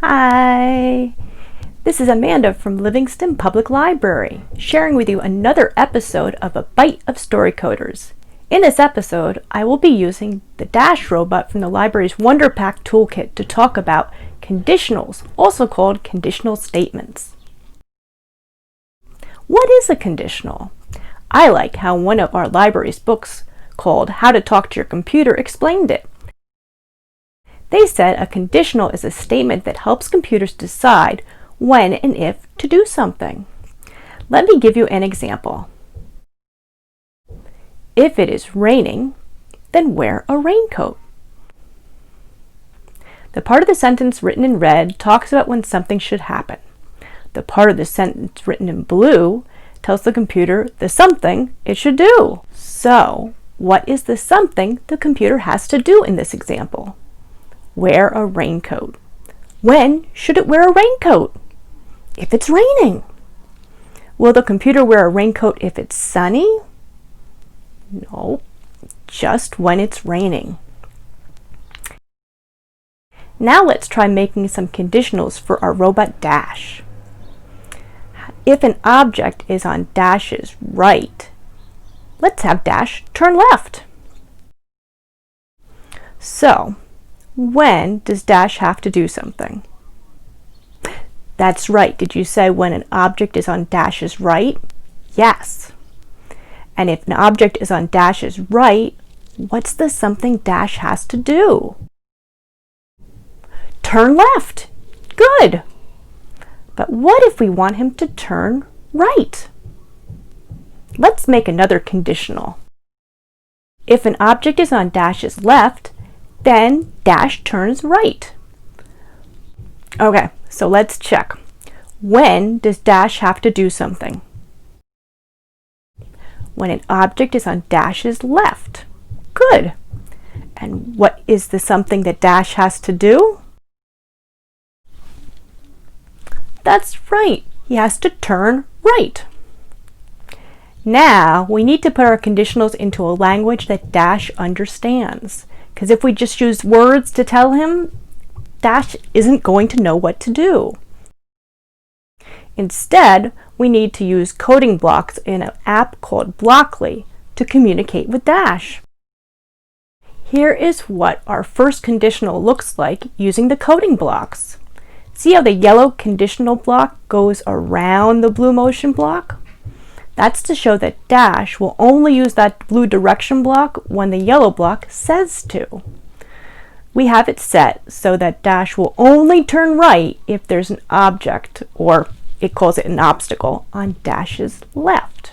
Hi! This is Amanda from Livingston Public Library, sharing with you another episode of A Byte of Story Coders. In this episode, I will be using the Dash robot from the library's Wonder Pack toolkit to talk about conditionals, also called conditional statements. What is a conditional? I like how one of our library's books called How to Talk to Your Computer explained it. They said a conditional is a statement that helps computers decide when and if to do something. Let me give you an example. If it is raining, then wear a raincoat. The part of the sentence written in red talks about when something should happen. The part of the sentence written in blue tells the computer the something it should do. So, what is the something the computer has to do in this example? Wear a raincoat. When should it wear a raincoat? If it's raining. Will the computer wear a raincoat if it's sunny? No, just when it's raining. Now let's try making some conditionals for our robot Dash. If an object is on Dash's right, let's have Dash turn left. So, when does Dash have to do something? That's right. Did you say when an object is on Dash's right? Yes. And if an object is on Dash's right, what's the something Dash has to do? Turn left. Good. But what if we want him to turn right? Let's make another conditional. If an object is on Dash's left, then Dash turns right. Okay, so let's check. When does Dash have to do something? When an object is on Dash's left. Good. And what is the something that Dash has to do? That's right. He has to turn right. Now, we need to put our conditionals into a language that Dash understands. Because if we just use words to tell him, Dash isn't going to know what to do. Instead, we need to use coding blocks in an app called Blockly to communicate with Dash. Here is what our first conditional looks like using the coding blocks. See how the yellow conditional block goes around the blue motion block? That's to show that Dash will only use that blue direction block when the yellow block says to. We have it set so that Dash will only turn right if there's an object, or it calls it an obstacle, on Dash's left.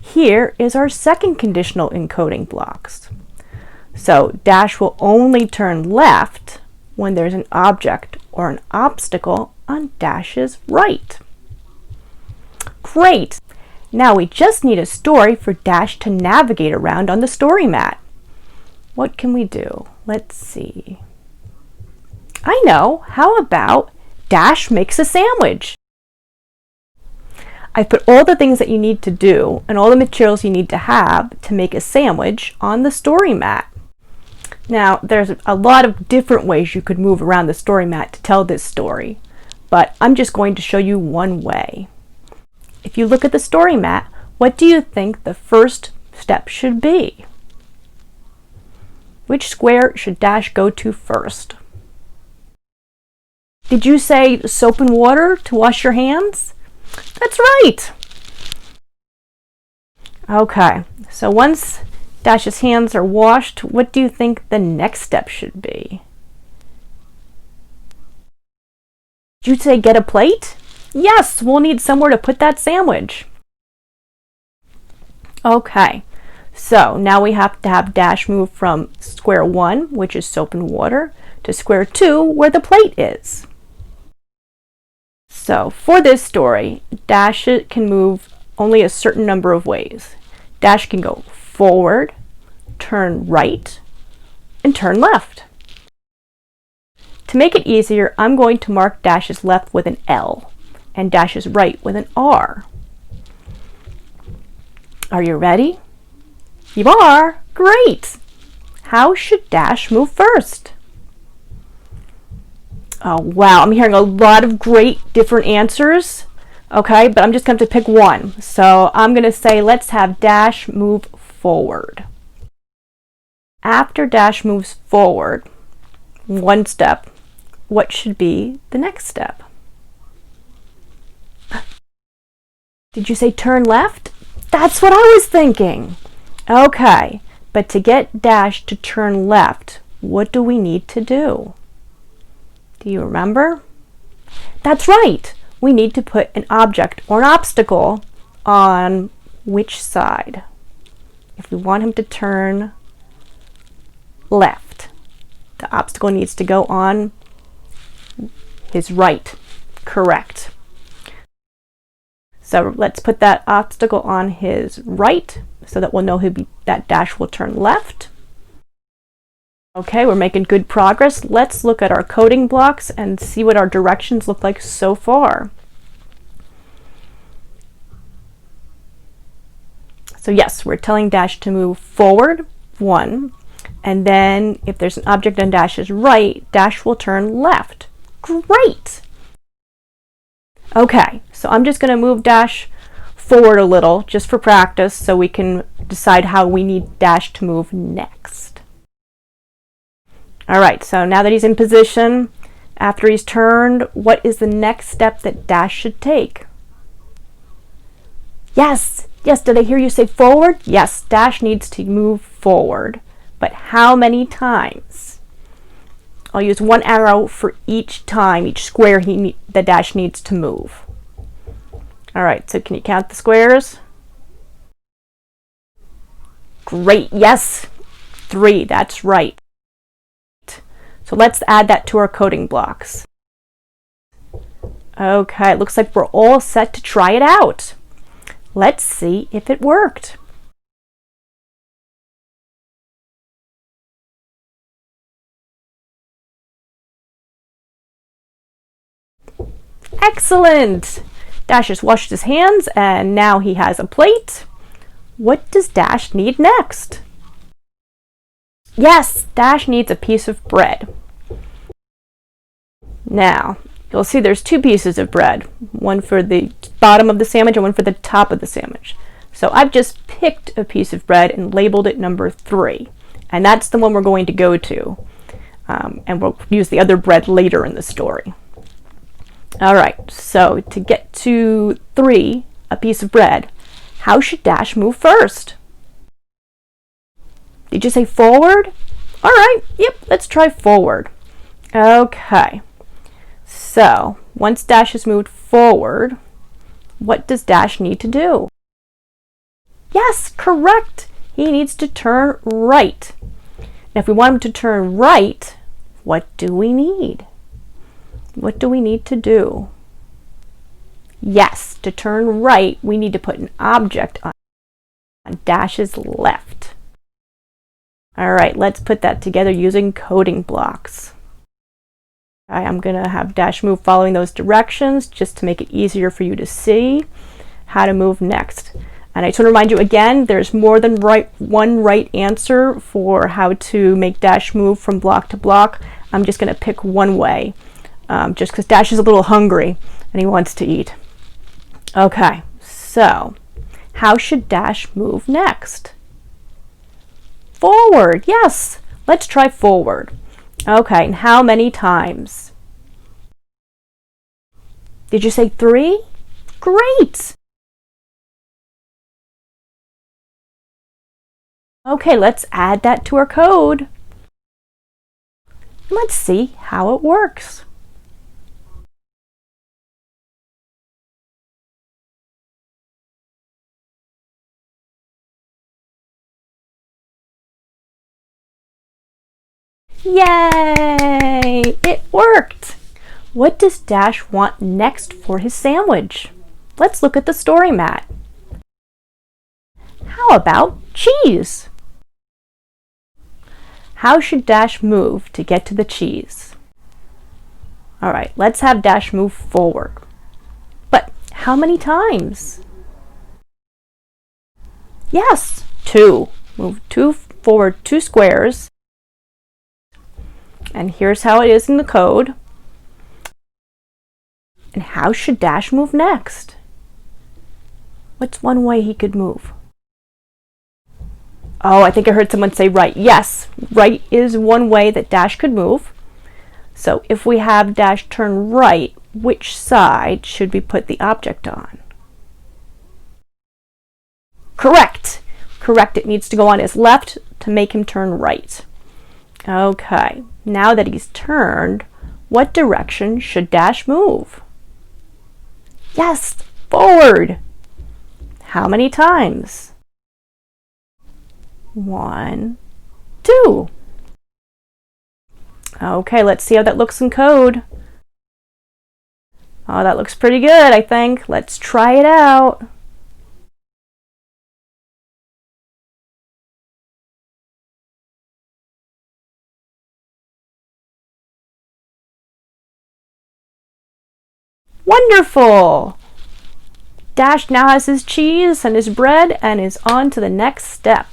Here is our second conditional encoding blocks. So Dash will only turn left when there's an object or an obstacle on Dash's right. Great! Now we just need a story for Dash to navigate around on the story mat. What can we do? Let's see. I know! How about Dash makes a sandwich? I've put all the things that you need to do and all the materials you need to have to make a sandwich on the story mat. Now, there's a lot of different ways you could move around the story mat to tell this story, but I'm just going to show you one way. If you look at the story mat, what do you think the first step should be? Which square should Dash go to first? Did you say soap and water to wash your hands? That's right! Okay, so once Dash's hands are washed, what do you think the next step should be? Did you say get a plate? Yes, we'll need somewhere to put that sandwich. Okay, so now we have to have Dash move from square 1, which is soap and water, to square 2, where the plate is. So for this story, Dash can move only a certain number of ways. Dash can go forward, turn right, and turn left. To make it easier, I'm going to mark Dash's left with an L and Dash's right with an R. Are you ready? You are? Great! How should Dash move first? Oh wow, I'm hearing a lot of great different answers. Okay, but I'm just going to pick one. So I'm going to say let's have dash move forward. After dash moves forward, one step, what should be the next step? Did you say turn left? That's what I was thinking. Okay, but to get dash to turn left, what do we need to do? Do you remember? That's right. We need to put an object or an obstacle on which side? If we want him to turn left, the obstacle needs to go on his right. Correct. So let's put that obstacle on his right so that we'll know that dash will turn left. Okay, we're making good progress. Let's look at our coding blocks and see what our directions look like so far. So yes, we're telling dash to move forward, 1, and then if there's an object on dash's right, dash will turn left. Great! Okay, so I'm just going to move dash forward a little just for practice so we can decide how we need dash to move next. All right, so now that he's in position, after he's turned, what is the next step that dash should take? Yes, did I hear you say forward? Yes, dash needs to move forward, but how many times? I'll use one arrow for each time, each square the dash needs to move. All right, so can you count the squares? Great, yes, 3, that's right. So let's add that to our coding blocks. Okay, it looks like we're all set to try it out. Let's see if it worked. Excellent! Dash just washed his hands and now he has a plate. What does Dash need next? Yes, Dash needs a piece of bread. Now, you'll see there's 2 pieces of bread, one for the bottom of the sandwich and one for the top of the sandwich. So I've just picked a piece of bread and labeled it number 3, and that's the one we're going to go to. And we'll use the other bread later in the story. All right, so to get to 3, a piece of bread, how should Dash move first? Did you say forward? All right, yep, let's try forward. Okay, so once Dash has moved forward, what does Dash need to do? Yes, correct. He needs to turn right. And if we want him to turn right, what do we need? What do we need to do? Yes, to turn right, we need to put an object on Dash's left. All right, let's put that together using coding blocks. I'm going to have Dash move following those directions just to make it easier for you to see how to move next. And I just want to remind you again, there's more than one right answer for how to make Dash move from block to block. I'm just going to pick one way, just because Dash is a little hungry and he wants to eat. Okay, so how should Dash move next? Forward, yes. Let's try forward. Okay, and how many times? Did you say 3? Great! Okay, let's add that to our code. Let's see how it works. Yay! It worked! What does Dash want next for his sandwich? Let's look at the story mat. How about cheese? How should Dash move to get to the cheese? All right, let's have Dash move forward. But how many times? Yes, 2. Move 2 forward 2 squares. And here's how it is in the code. And how should Dash move next? What's one way he could move? Oh, I think I heard someone say right. Yes, right is one way that Dash could move. So if we have Dash turn right, which side should we put the object on? Correct. Correct. It needs to go on his left to make him turn right. Okay, now that he's turned, what direction should Dash move? Yes, forward. How many times? 1, 2. Okay, let's see how that looks in code. Oh, that looks pretty good, I think. Let's try it out. Wonderful! Dash now has his cheese and his bread and is on to the next step.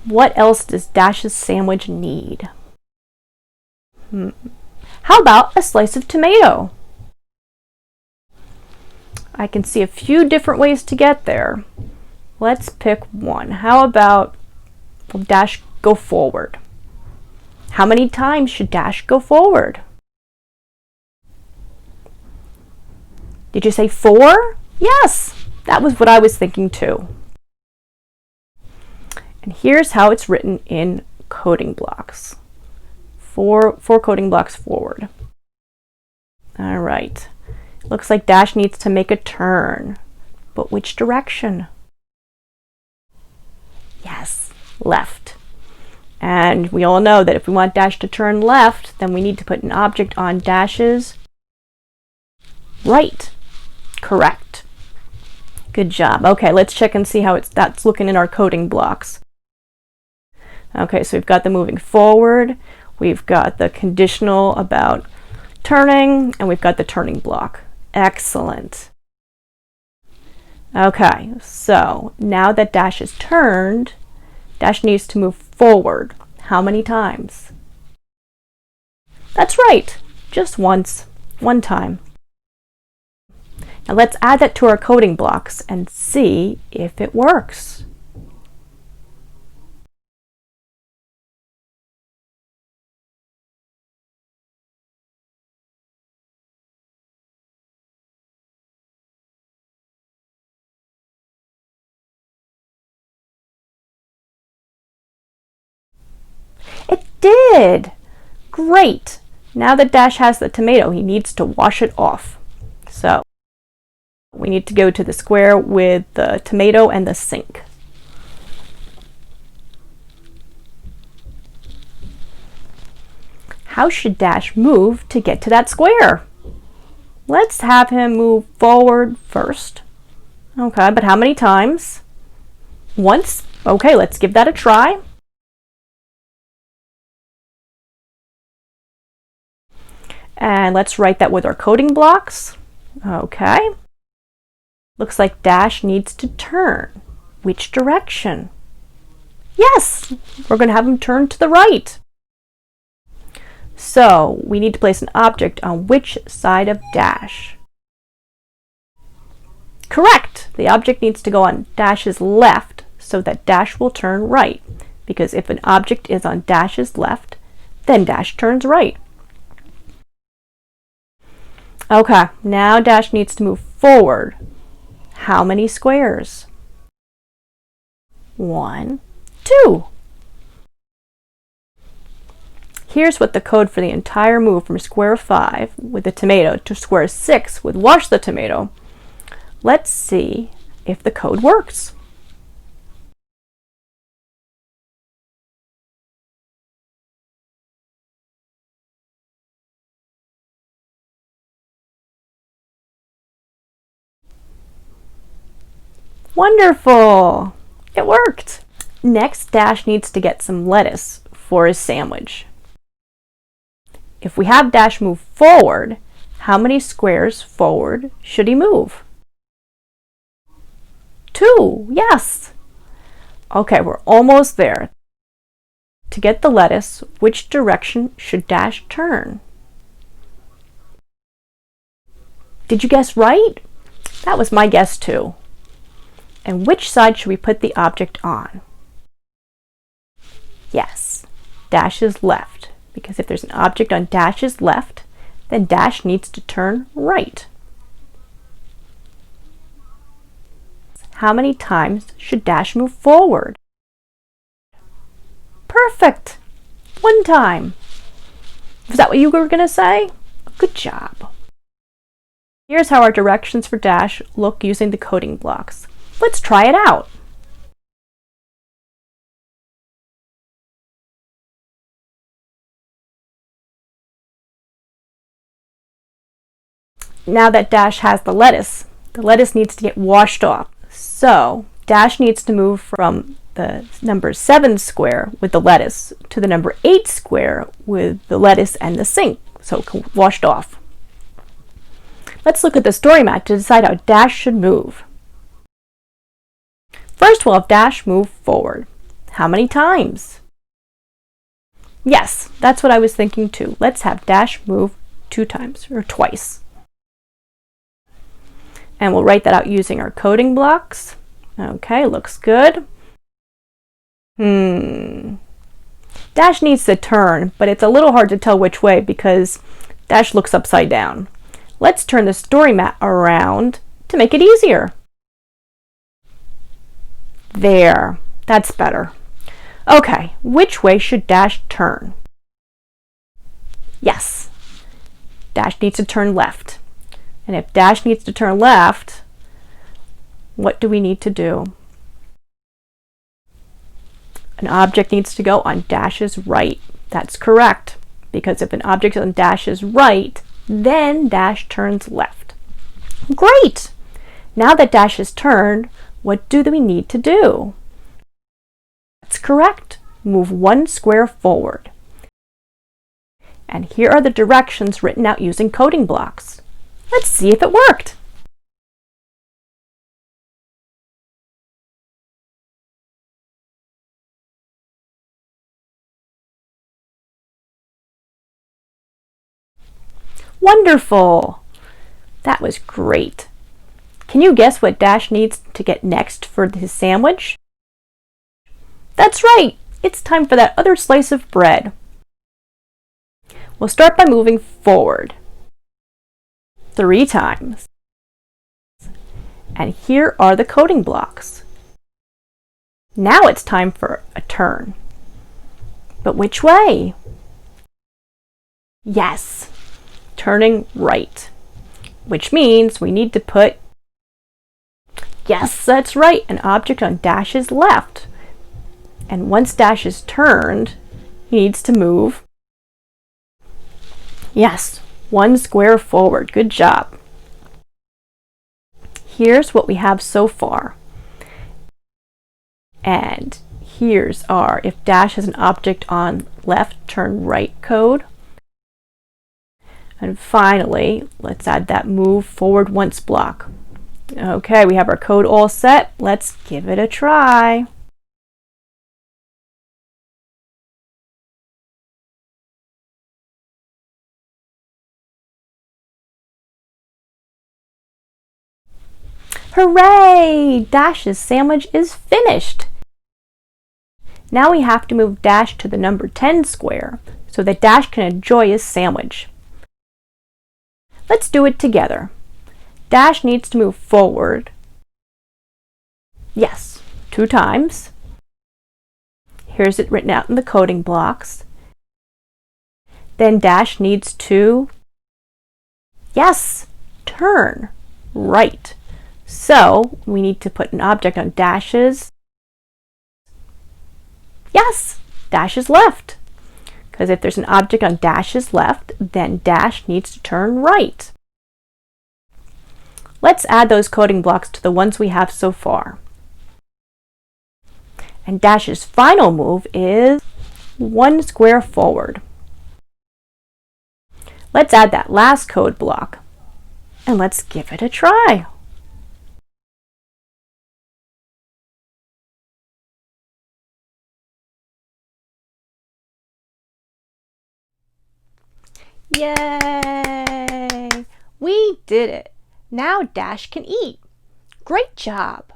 What else does Dash's sandwich need? How about a slice of tomato? I can see a few different ways to get there. Let's pick one. How about Dash go forward? How many times should Dash go forward? Did you say 4? Yes, that was what I was thinking too. And here's how it's written in coding blocks. Four coding blocks forward. All right. Looks like Dash needs to make a turn. But which direction? Yes, left. And we all know that if we want Dash to turn left, then we need to put an object on Dash's right. Correct. Good job. Okay, let's check and see how that's looking in our coding blocks. Okay, so we've got the moving forward, we've got the conditional about turning, and we've got the turning block. Excellent. Okay, so now that Dash is turned, Dash needs to move forward. How many times? That's right, just once, one time. Now let's add that to our coding blocks and see if it works. It did! Great! Now that Dash has the tomato, he needs to wash it off. So we need to go to the square with the tomato and the sink. How should Dash move to get to that square? Let's have him move forward first. Okay, but how many times? Once? Okay, let's give that a try. And let's write that with our coding blocks. Okay. Looks like Dash needs to turn. Which direction? Yes, we're going to have him turn to the right. So we need to place an object on which side of Dash? Correct. The object needs to go on Dash's left so that Dash will turn right. Because if an object is on Dash's left, then Dash turns right. Okay, now Dash needs to move forward. How many squares? 1, 2. Here's what the code for the entire move from square 5 with the tomato to square 6 with wash the tomato. Let's see if the code works. Wonderful! It worked! Next, Dash needs to get some lettuce for his sandwich. If we have Dash move forward, how many squares forward should he move? 2, yes! Okay, we're almost there. To get the lettuce, which direction should Dash turn? Did you guess right? That was my guess too. And which side should we put the object on? Yes, dash's left, because if there's an object on dash's left, then dash needs to turn right. How many times should dash move forward? Perfect! 1 time. Was that what you were going to say? Good job. Here's how our directions for dash look using the coding blocks. Let's try it out. Now that dash has the lettuce needs to get washed off. So dash needs to move from the number 7 square with the lettuce to the number 8 square with the lettuce and the sink, so washed off. Let's look at the story map to decide how dash should move. First, we'll have dash move forward. How many times? Yes, that's what I was thinking too. Let's have dash move 2 times, or twice. And we'll write that out using our coding blocks. Okay, looks good. Dash needs to turn, but it's a little hard to tell which way because dash looks upside down. Let's turn the story map around to make it easier. There, that's better. Okay, which way should dash turn? Yes, dash needs to turn left. And if dash needs to turn left, what do we need to do? An object needs to go on dash's right. That's correct, because if an object is on dash's right, then dash turns left. Great! Now that dash is turned, what do we need to do? That's correct. Move 1 square forward. And here are the directions written out using coding blocks. Let's see if it worked. Wonderful! That was great. Can you guess what dash needs to get next for his sandwich? That's right! It's time for that other slice of bread. We'll start by moving forward 3 times. And here are the coding blocks. Now it's time for a turn. But which way? Yes, turning right, which means we need to put, yes, that's right, an object on dash's left. And once dash is turned, he needs to move, yes, 1 square forward. Good job. Here's what we have so far. And here's our, if dash has an object on left, turn right code. And finally, let's add that move forward once block. Okay, we have our code all set. Let's give it a try. Hooray! Dash's sandwich is finished. Now we have to move dash to the number 10 square so that dash can enjoy his sandwich. Let's do it together. Dash needs to move forward. Yes, 2 times. Here's it written out in the coding blocks. Then dash needs to, yes, turn right. So we need to put an object on dash's, yes, dash's left. Because if there's an object on dash's left, then dash needs to turn right. Let's add those coding blocks to the ones we have so far. And dash's final move is 1 square forward. Let's add that last code block and let's give it a try. Yay! We did it! Now Dash can eat. Great job!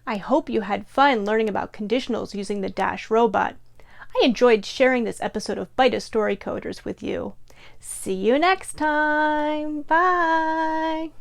I hope you had fun learning about conditionals using the Dash robot. I enjoyed sharing this episode of Byte of Story Coders with you. See you next time. Bye!